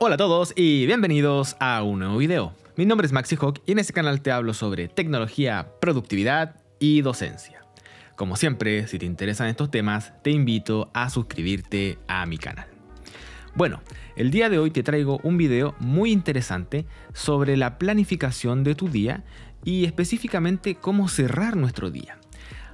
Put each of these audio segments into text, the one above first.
Hola a todos y bienvenidos a un nuevo video. Mi nombre es Maxi Hawk y en este canal te hablo sobre tecnología, productividad y docencia. Como siempre, si te interesan estos temas, te invito a suscribirte a mi canal. Bueno, el día de hoy te traigo un video muy interesante sobre la planificación de tu día y específicamente cómo cerrar nuestro día.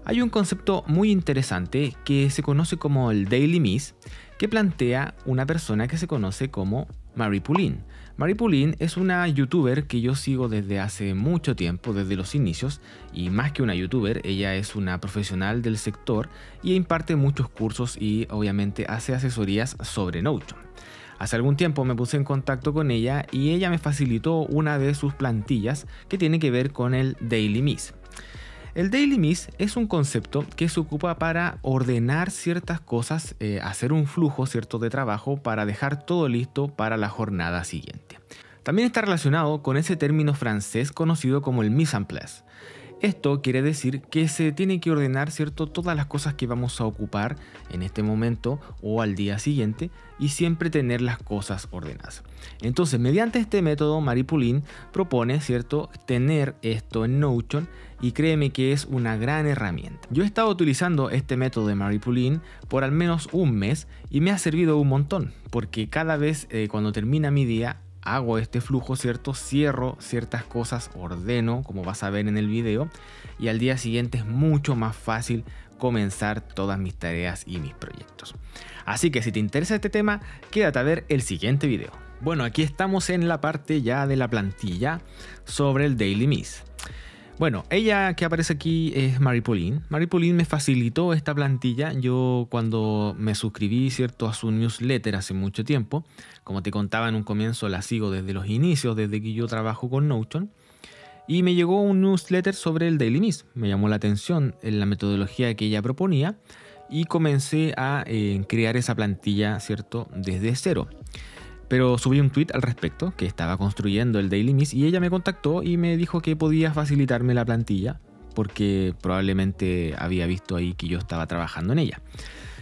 Hay un concepto muy interesante que se conoce como el Daily Miss, que plantea una persona que se conoce como Marie Poulin. Marie Poulin es una youtuber que yo sigo desde hace mucho tiempo, desde los inicios, y más que una youtuber, ella es una profesional del sector y imparte muchos cursos y obviamente hace asesorías sobre Notion. Hace algún tiempo me puse en contacto con ella y ella me facilitó una de sus plantillas que tiene que ver con el Daily Miss. El Daily Miss es un concepto que se ocupa para ordenar ciertas cosas, hacer un flujo cierto de trabajo para dejar todo listo para la jornada siguiente. También está relacionado con ese término francés conocido como el mise en place. Esto quiere decir que se tiene que ordenar todas las cosas que vamos a ocupar en este momento o al día siguiente y siempre tener las cosas ordenadas. Entonces, mediante este método, Marie Poulin propone tener esto en Notion y créeme que es una gran herramienta. Yo he estado utilizando este método de Marie Poulin por al menos un mes y me ha servido un montón porque cada vez cuando termina mi día hago este flujo, cierro ciertas cosas, ordeno, como vas a ver en el video, y al día siguiente es mucho más fácil comenzar todas mis tareas y mis proyectos. Así que si te interesa este tema, quédate a ver el siguiente video. Bueno, aquí estamos en la parte ya de la plantilla sobre el Daily Miss. Bueno, ella que aparece aquí es Marie Poulin. Marie Poulin me facilitó esta plantilla. Yo cuando me suscribí, a su newsletter hace mucho tiempo, como te contaba en un comienzo, la sigo desde los inicios, desde que yo trabajo con Notion, y me llegó un newsletter sobre el Daily Miss. Me llamó la atención en la metodología que ella proponía y comencé a crear esa plantilla, desde cero. Pero subí un tweet al respecto, que estaba construyendo el Daily Miss, y ella me contactó y me dijo que podía facilitarme la plantilla porque probablemente había visto ahí que yo estaba trabajando en ella.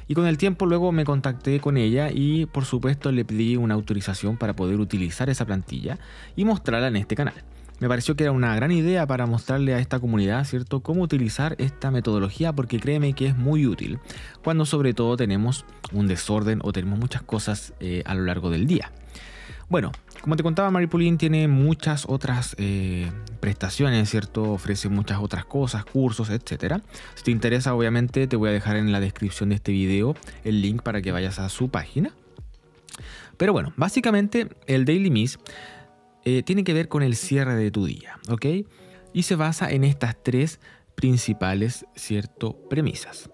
Y con el tiempo luego me contacté con ella y por supuesto le pedí una autorización para poder utilizar esa plantilla y mostrarla en este canal. Me pareció que era una gran idea para mostrarle a esta comunidad, cómo utilizar esta metodología, porque créeme que es muy útil cuando sobre todo tenemos un desorden o tenemos muchas cosas a lo largo del día. Bueno, como te contaba, Marie Poulin tiene muchas otras prestaciones, ofrece muchas otras cosas, cursos, etc. Si te interesa, obviamente te voy a dejar en la descripción de este video el link para que vayas a su página. Pero bueno, básicamente el Daily Miss tiene que ver con el cierre de tu día, ¿ok? Y se basa en estas tres principales, premisas.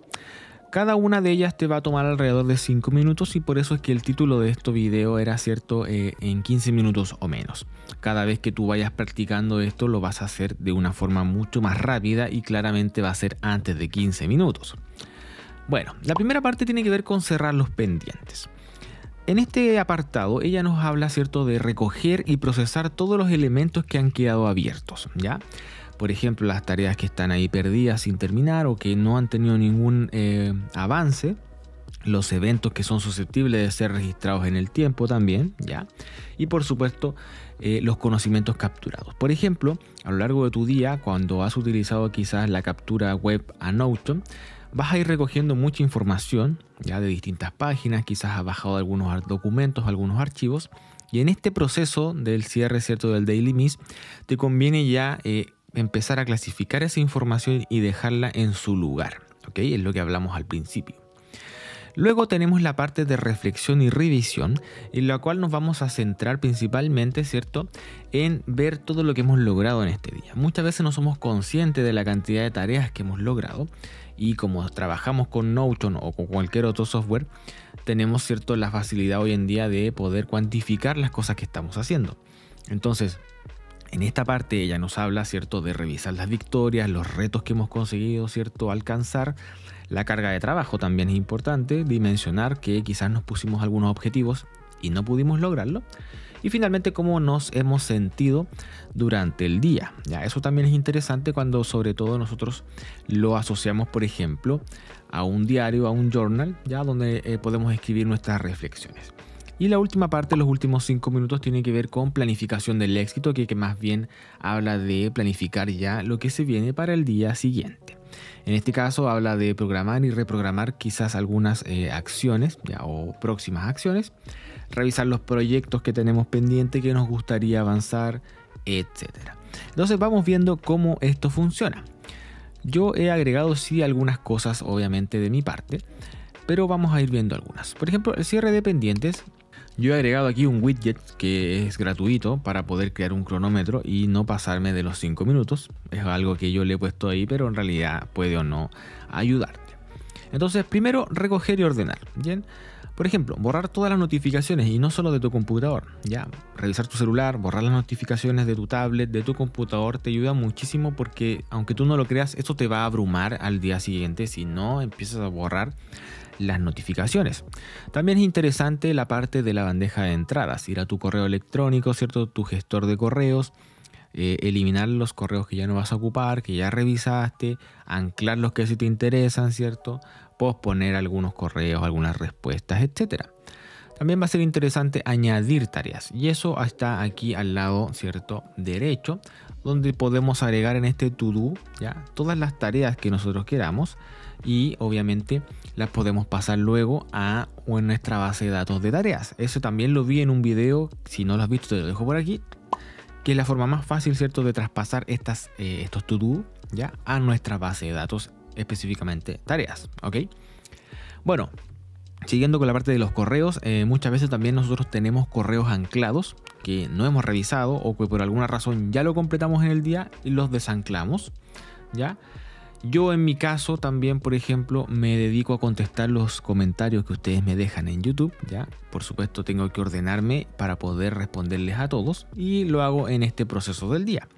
Cada una de ellas te va a tomar alrededor de 5 minutos y por eso es que el título de este video era, en 15 minutos o menos. Cada vez que tú vayas practicando esto lo vas a hacer de una forma mucho más rápida y claramente va a ser antes de 15 minutos. Bueno, la primera parte tiene que ver con cerrar los pendientes. En este apartado ella nos habla, de recoger y procesar todos los elementos que han quedado abiertos, ¿ya? Por ejemplo, las tareas que están ahí perdidas sin terminar o que no han tenido ningún avance, los eventos que son susceptibles de ser registrados en el tiempo también, ¿ya? Y por supuesto, los conocimientos capturados. Por ejemplo, a lo largo de tu día, cuando has utilizado quizás la captura web a Notion, vas a ir recogiendo mucha información ya de distintas páginas, quizás has bajado algunos documentos, algunos archivos, y en este proceso del cierre, del Daily Miss, te conviene ya empezar a clasificar esa información y dejarla en su lugar, ¿ok? Es lo que hablamos al principio. Luego tenemos la parte de reflexión y revisión, en la cual nos vamos a centrar principalmente, en ver todo lo que hemos logrado en este día. Muchas veces no somos conscientes de la cantidad de tareas que hemos logrado y como trabajamos con Notion o con cualquier otro software, tenemos, la facilidad hoy en día de poder cuantificar las cosas que estamos haciendo. Entonces, en esta parte ella nos habla, de revisar las victorias, los retos que hemos conseguido, alcanzar. La carga de trabajo también es importante, dimensionar que quizás nos pusimos algunos objetivos y no pudimos lograrlo. Y finalmente, cómo nos hemos sentido durante el día. Ya, eso también es interesante cuando sobre todo nosotros lo asociamos, por ejemplo, a un diario, a un journal, ya donde podemos escribir nuestras reflexiones. Y la última parte, los últimos 5 minutos, tiene que ver con planificación del éxito, que más bien habla de planificar ya lo que se viene para el día siguiente. En este caso habla de programar y reprogramar quizás algunas acciones o próximas acciones, revisar los proyectos que tenemos pendientes, que nos gustaría avanzar, etcétera. Entonces vamos viendo cómo esto funciona. Yo he agregado sí algunas cosas obviamente de mi parte, pero vamos a ir viendo algunas. Por ejemplo, el cierre de pendientes. Yo he agregado aquí un widget que es gratuito para poder crear un cronómetro y no pasarme de los 5 minutos. Es algo que yo le he puesto ahí, pero en realidad puede o no ayudarte. Entonces, primero, recoger y ordenar. Bien. Por ejemplo, borrar todas las notificaciones y no solo de tu computador. Ya, revisar tu celular, borrar las notificaciones de tu tablet, de tu computador, te ayuda muchísimo porque, aunque tú no lo creas, esto te va a abrumar al día siguiente si no empiezas a borrar las notificaciones. También es interesante la parte de la bandeja de entradas, ir a tu correo electrónico, ¿cierto? Tu gestor de correos, eliminar los correos que ya no vas a ocupar, que ya revisaste, anclar los que sí te interesan, ¿cierto? Posponer algunos correos, algunas respuestas, etcétera. También va a ser interesante añadir tareas y eso está aquí al lado, ¿cierto? Derecho, donde podemos agregar en este to-do ya todas las tareas que nosotros queramos y obviamente las podemos pasar luego a nuestra base de datos de tareas. Eso también lo vi en un video, si no lo has visto te lo dejo por aquí, que es la forma más fácil, ¿cierto?, de traspasar estos to-do ya a nuestra base de datos, específicamente tareas, ¿ok? Bueno, siguiendo con la parte de los correos, muchas veces también nosotros tenemos correos anclados que no hemos revisado o que por alguna razón ya lo completamos en el día y los desanclamos, ¿ya? Yo en mi caso también, por ejemplo, me dedico a contestar los comentarios que ustedes me dejan en YouTube, ¿ya? Por supuesto tengo que ordenarme para poder responderles a todos y lo hago en este proceso del día.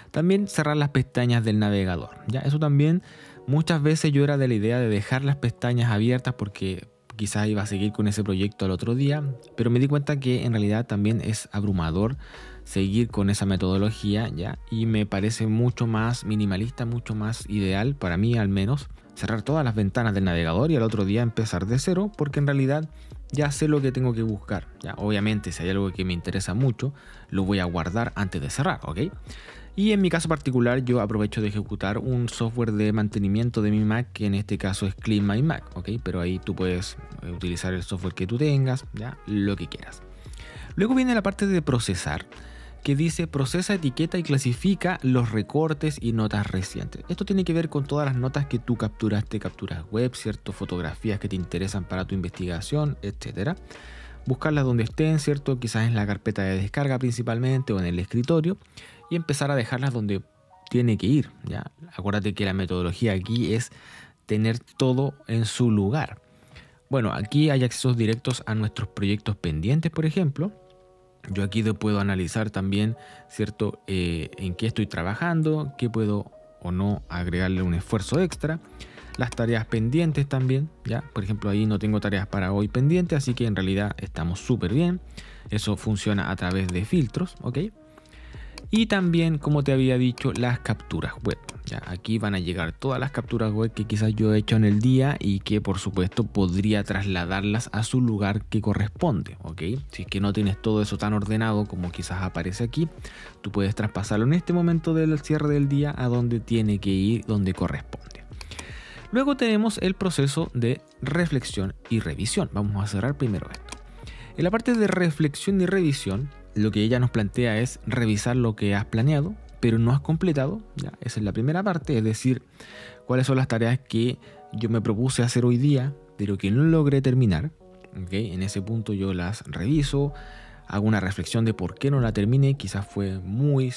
También cerrar las pestañas del navegador, ¿ya? Eso también muchas veces yo era de la idea de dejar las pestañas abiertas porque quizás iba a seguir con ese proyecto al otro día, pero me di cuenta que en realidad también es abrumador seguir con esa metodología, ¿ya? Y me parece mucho más minimalista, mucho más ideal, para mí al menos, cerrar todas las ventanas del navegador y al otro día empezar de cero, porque en realidad ya sé lo que tengo que buscar, ¿ya? Obviamente si hay algo que me interesa mucho, lo voy a guardar antes de cerrar, ¿ok? Y en mi caso particular yo aprovecho de ejecutar un software de mantenimiento de mi Mac, que en este caso es Clean My Mac, ¿ok? Pero ahí tú puedes utilizar el software que tú tengas, ¿ya? Lo que quieras. Luego viene la parte de procesar, que dice procesa, etiqueta y clasifica los recortes y notas recientes. Esto tiene que ver con todas las notas que tú capturaste, capturas web, ¿cierto? Fotografías que te interesan para tu investigación, etcétera. Buscarlas donde estén, ¿cierto? Quizás en la carpeta de descarga principalmente o en el escritorio y empezar a dejarlas donde tiene que ir, ¿ya? Acuérdate que la metodología aquí es tener todo en su lugar. Bueno, aquí hay accesos directos a nuestros proyectos pendientes, por ejemplo. Yo aquí puedo analizar también, ¿cierto?, en qué estoy trabajando, qué puedo o no agregarle un esfuerzo extra. Las tareas pendientes también, ¿ya? Por ejemplo, ahí no tengo tareas para hoy pendientes, así que en realidad estamos súper bien. Eso funciona a través de filtros, ¿ok? Y también, como te había dicho, las capturas web. ¿Ya? Aquí van a llegar todas las capturas web que quizás yo he hecho en el día y que por supuesto podría trasladarlas a su lugar que corresponde, ¿ok? Si es que no tienes todo eso tan ordenado como quizás aparece aquí, tú puedes traspasarlo en este momento del cierre del día a donde tiene que ir, donde corresponde. Luego tenemos el proceso de reflexión y revisión. Vamos a cerrar primero esto. En la parte de reflexión y revisión, lo que ella nos plantea es revisar lo que has planeado, pero no has completado. ¿Ya? Esa es la primera parte, es decir, cuáles son las tareas que yo me propuse hacer hoy día, pero que no logré terminar. ¿Okay? En ese punto yo las reviso, hago una reflexión de por qué no la terminé. Quizás fue muy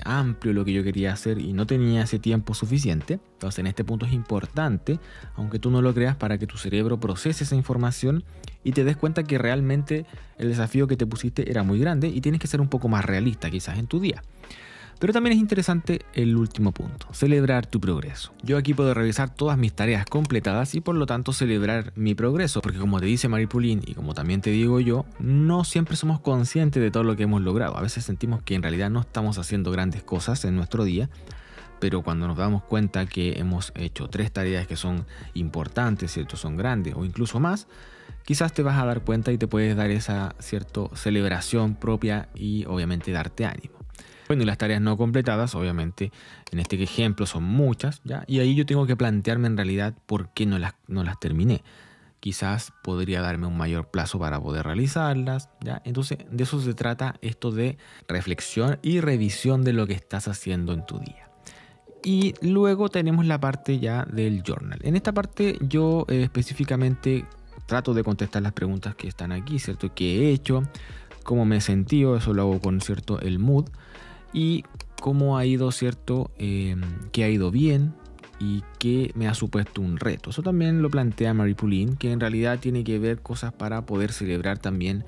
amplio lo que yo quería hacer y no tenía ese tiempo suficiente. Entonces en este punto es importante, aunque tú no lo creas, para que tu cerebro procese esa información y te des cuenta que realmente el desafío que te pusiste era muy grande y tienes que ser un poco más realista quizás en tu día. Pero también es interesante el último punto, celebrar tu progreso. Yo aquí puedo revisar todas mis tareas completadas y por lo tanto celebrar mi progreso, porque como te dice Marie Pauline y como también te digo yo, no siempre somos conscientes de todo lo que hemos logrado. A veces sentimos que en realidad no estamos haciendo grandes cosas en nuestro día, pero cuando nos damos cuenta que hemos hecho 3 tareas que son importantes, ¿cierto? Son grandes o incluso más, quizás te vas a dar cuenta y te puedes dar esa cierta celebración propia y obviamente darte ánimo. Bueno, y las tareas no completadas, obviamente, en este ejemplo son muchas, ¿ya? Y ahí yo tengo que plantearme en realidad por qué no las terminé. Quizás podría darme un mayor plazo para poder realizarlas, ¿ya? Entonces, de eso se trata esto de reflexión y revisión de lo que estás haciendo en tu día. Y luego tenemos la parte ya del journal. En esta parte yo específicamente trato de contestar las preguntas que están aquí, ¿cierto? ¿Qué he hecho? ¿Cómo me he sentido? Eso lo hago con, ¿cierto?, el mood. Y cómo ha ido, ¿cierto? ¿Qué ha ido bien? Y qué me ha supuesto un reto. Eso también lo plantea Marie Pauline, que en realidad tiene que ver cosas para poder celebrar también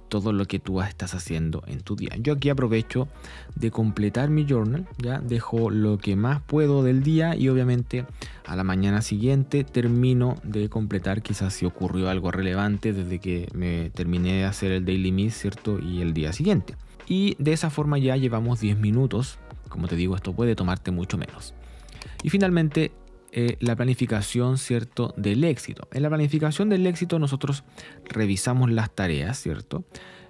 todo lo que tú estás haciendo en tu día. Yo aquí aprovecho de completar mi journal, ya dejo lo que más puedo del día y obviamente a la mañana siguiente termino de completar quizás si ocurrió algo relevante desde que me terminé de hacer el Daily Miss, ¿cierto? Y el día siguiente. Y de esa forma ya llevamos 10 minutos. Como te digo, esto puede tomarte mucho menos. Y finalmente, la planificación, ¿cierto?, del éxito. En la planificación del éxito nosotros revisamos las tareas, ¿cierto?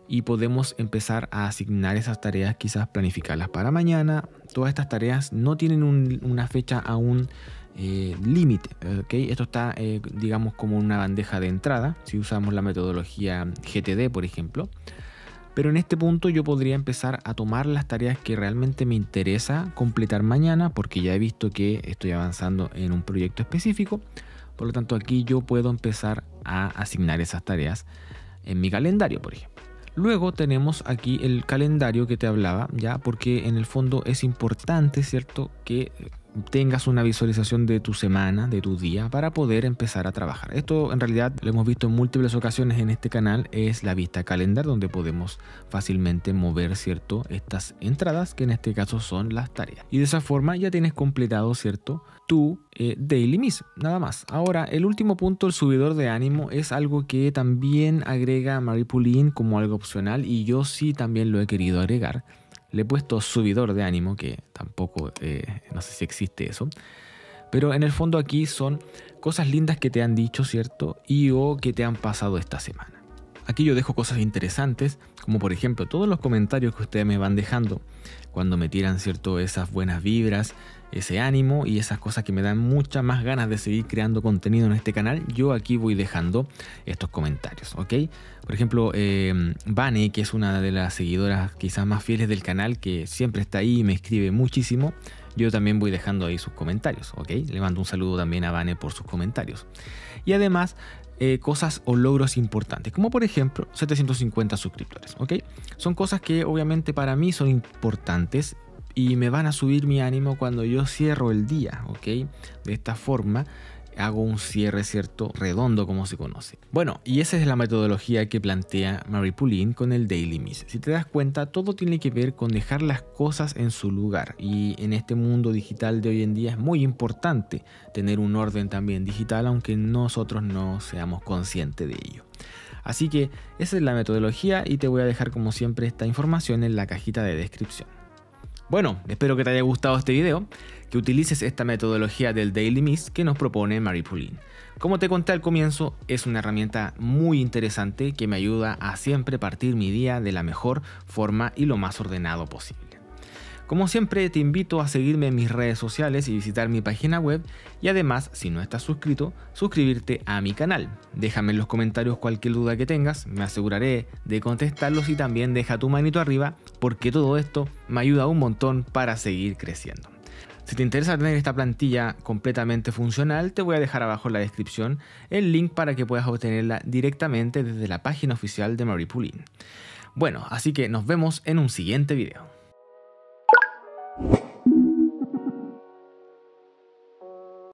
Y podemos empezar a asignar esas tareas, quizás planificarlas para mañana. Todas estas tareas no tienen una fecha aún límite, ¿ok? Esto está, digamos, como una bandeja de entrada, si usamos la metodología GTD, por ejemplo. Pero en este punto yo podría empezar a tomar las tareas que realmente me interesa completar mañana, porque ya he visto que estoy avanzando en un proyecto específico. Por lo tanto, aquí yo puedo empezar a asignar esas tareas en mi calendario, por ejemplo. Luego tenemos aquí el calendario que te hablaba, ya, porque en el fondo es importante, ¿cierto?, que tengas una visualización de tu semana, de tu día, para poder empezar a trabajar. Esto en realidad lo hemos visto en múltiples ocasiones en este canal, es la vista calendar, donde podemos fácilmente mover, ¿cierto?, estas entradas, que en este caso son las tareas. Y de esa forma ya tienes completado, ¿cierto?, tu Daily Miss, nada más. Ahora, el último punto, el subidor de ánimo, es algo que también agrega Marie Pauline como algo opcional y yo sí también lo he querido agregar. Le he puesto subidor de ánimo, que tampoco, no sé si existe eso. Pero en el fondo aquí son cosas lindas que te han dicho, ¿cierto? Y o que te han pasado esta semana. Aquí yo dejo cosas interesantes, como por ejemplo todos los comentarios que ustedes me van dejando cuando me tiran, ¿cierto?, esas buenas vibras, ese ánimo y esas cosas que me dan muchas más ganas de seguir creando contenido en este canal. Yo aquí voy dejando estos comentarios, ¿ok? Por ejemplo, Vane, que es una de las seguidoras quizás más fieles del canal, que siempre está ahí y me escribe muchísimo, yo también voy dejando ahí sus comentarios, ¿ok? Le mando un saludo también a Vane por sus comentarios. Y además, cosas o logros importantes, como por ejemplo 750 suscriptores, ¿ok? Son cosas que obviamente para mí son importantes y me van a subir mi ánimo cuando yo cierro el día, ¿ok? De esta forma hago un cierre, ¿cierto?, redondo, como se conoce. Bueno, y esa es la metodología que plantea Marie Pauline con el Daily Miss. Si te das cuenta, todo tiene que ver con dejar las cosas en su lugar. Y en este mundo digital de hoy en día es muy importante tener un orden también digital, aunque nosotros no seamos conscientes de ello. Así que esa es la metodología y te voy a dejar como siempre esta información en la cajita de descripción. Bueno, espero que te haya gustado este video, que utilices esta metodología del Daily Miss que nos propone Marie Pauline. Como te conté al comienzo, es una herramienta muy interesante que me ayuda a siempre partir mi día de la mejor forma y lo más ordenado posible. Como siempre, te invito a seguirme en mis redes sociales y visitar mi página web y además, si no estás suscrito, suscribirte a mi canal. Déjame en los comentarios cualquier duda que tengas, me aseguraré de contestarlos y también deja tu manito arriba porque todo esto me ayuda un montón para seguir creciendo. Si te interesa tener esta plantilla completamente funcional, te voy a dejar abajo en la descripción el link para que puedas obtenerla directamente desde la página oficial de Marie Pauline. Bueno, así que nos vemos en un siguiente video.